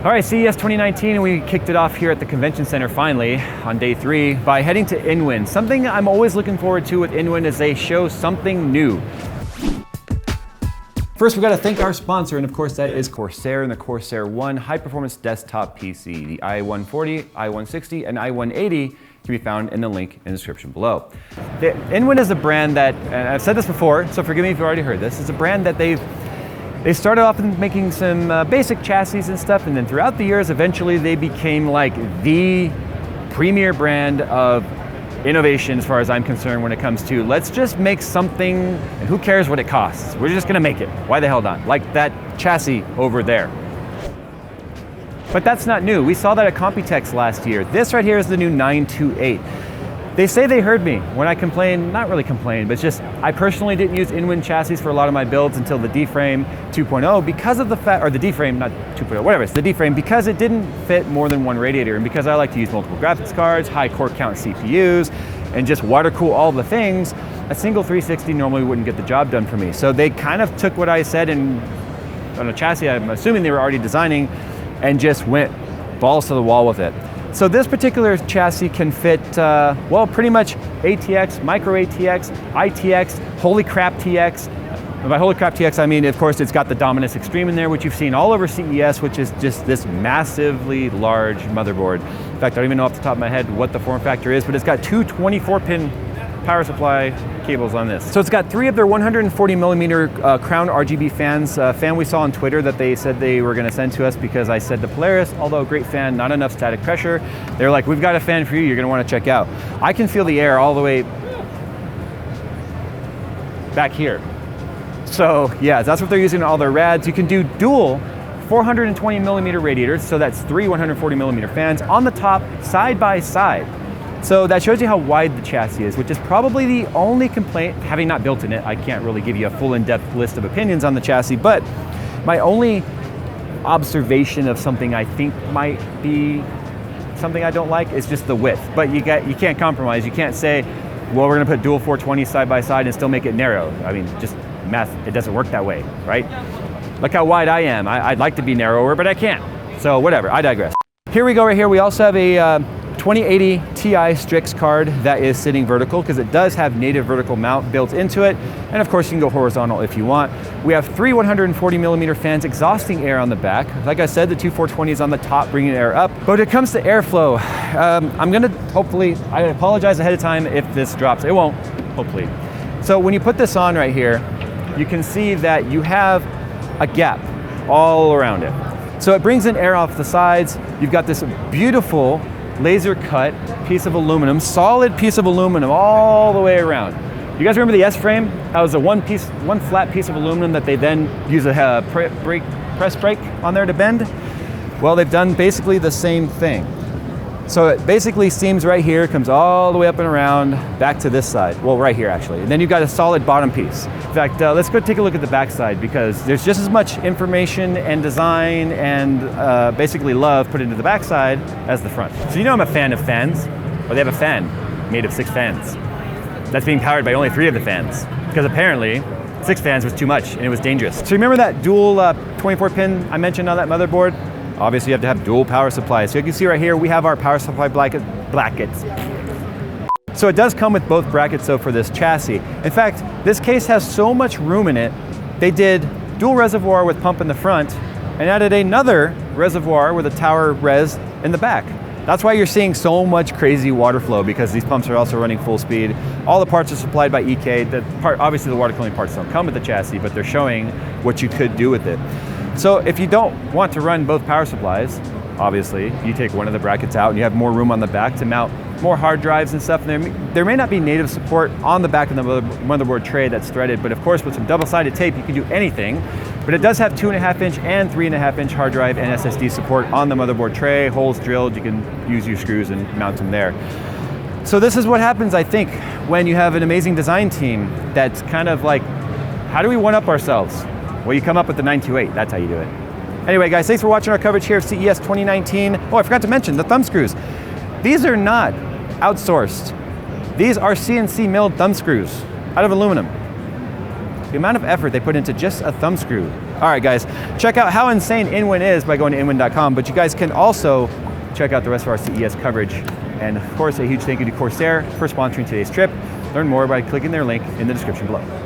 All right, CES 2019, and we kicked it off here at the convention center finally on day 3 by heading to Inwin. Something I'm always looking forward to with Inwin is they show something new. First, we've got to thank our sponsor, and of course that is Corsair and the Corsair One high-performance desktop PC. The i140, i160, and i180 can be found in the link in the description below. Inwin is a brand that, and I've said this before, so forgive me if you've already heard this, is a brand that they started off making some basic chassis and stuff, and then throughout the years, eventually they became like the premier brand of innovation as far as I'm concerned when it comes to let's just make something and who cares what it costs. We're just gonna make it. Why the hell not? Like that chassis over there. But that's not new. We saw that at Computex last year. This right here is the new 928. They say they heard me when I complained, not really complained, but it's just I personally didn't use Inwin chassis for a lot of my builds until the D-Frame 2.0 because of the fact, or the D-Frame, not 2.0, whatever, it's the D-Frame, because it didn't fit more than one radiator, and because I like to use multiple graphics cards, high core count CPUs, and just water cool all the things, a single 360 normally wouldn't get the job done for me. So they kind of took what I said and on a chassis I'm assuming they were already designing and just went balls to the wall with it. So this particular chassis can fit, well, pretty much ATX, Micro ATX, ITX, Holy Crap TX. And by Holy Crap TX, I mean, of course, it's got the Dominus Extreme in there, which you've seen all over CES, which is just this massively large motherboard. In fact, I don't even know off the top of my head what the form factor is, but it's got two 24-pin power supply cables on this. So it's got 3 of their 140 millimeter Crown RGB fans. A fan we saw on Twitter that they said they were gonna send to us because I said to Polaris, although a great fan, not enough static pressure. They're like, we've got a fan for you, you're gonna wanna check out. I can feel the air all the way back here. So yeah, that's what they're using in all their rads. You can do dual 420 millimeter radiators, so that's 3 140 millimeter fans on the top, side by side. So that shows you how wide the chassis is, which is probably the only complaint, having not built in it, I can't really give you a full in-depth list of opinions on the chassis, but my only observation of something I think might be something I don't like is just the width. But you can't compromise. You can't say, well, we're gonna put dual 420s side by side and still make it narrow. I mean, just math, it doesn't work that way, right? Look how wide I am. I'd like to be narrower, but I can't. So whatever, I digress. Here we go right here. We also have a 2080 Ti Strix card that is sitting vertical because it does have native vertical mount built into it. And of course you can go horizontal if you want. We have 3 140 millimeter fans exhausting air on the back. Like I said, the two 420s on the top bringing air up. But when it comes to airflow, I'm gonna hopefully, I apologize ahead of time if this drops. It won't, hopefully. So when you put this on right here, you can see that you have a gap all around it. So it brings in air off the sides. You've got this beautiful laser cut piece of aluminum, solid piece of aluminum all the way around. You guys remember the S-frame? That was a one flat piece of aluminum that they then use a press brake on there to bend. Well, they've done basically the same thing. So it basically seams right here, comes all the way up and around, back to this side. Well, right here actually. And then you've got a solid bottom piece. In fact, let's go take a look at the back side because there's just as much information and design and basically love put into the back side as the front. So you know I'm a fan of fans. Well, they have a fan made of 6 fans. That's being powered by only 3 of the fans because apparently 6 fans was too much and it was dangerous. So remember that dual 24 pin I mentioned on that motherboard? Obviously you have to have dual power supplies. So you can see right here, we have our power supply brackets. So it does come with both brackets though for this chassis. In fact, this case has so much room in it, they did dual reservoir with pump in the front and added another reservoir with a tower res in the back. That's why you're seeing so much crazy water flow because these pumps are also running full speed. All the parts are supplied by EK. Obviously the water cooling parts don't come with the chassis, but they're showing what you could do with it. So if you don't want to run both power supplies, obviously, you take one of the brackets out and you have more room on the back to mount more hard drives and stuff. There may not be native support on the back of the motherboard tray that's threaded, but of course with some double-sided tape, you can do anything. But it does have 2.5-inch and 3.5-inch hard drive and SSD support on the motherboard tray, holes drilled, you can use your screws and mount them there. So this is what happens, I think, when you have an amazing design team that's kind of like, how do we one-up ourselves? Well, you come up with the 928, that's how you do it. Anyway, guys, thanks for watching our coverage here of CES 2019. Oh, I forgot to mention the thumb screws. These are not outsourced. These are CNC milled thumb screws out of aluminum. The amount of effort they put into just a thumb screw. All right, guys, check out how insane Inwin is by going to inwin.com, but you guys can also check out the rest of our CES coverage. And of course, a huge thank you to Corsair for sponsoring today's trip. Learn more by clicking their link in the description below.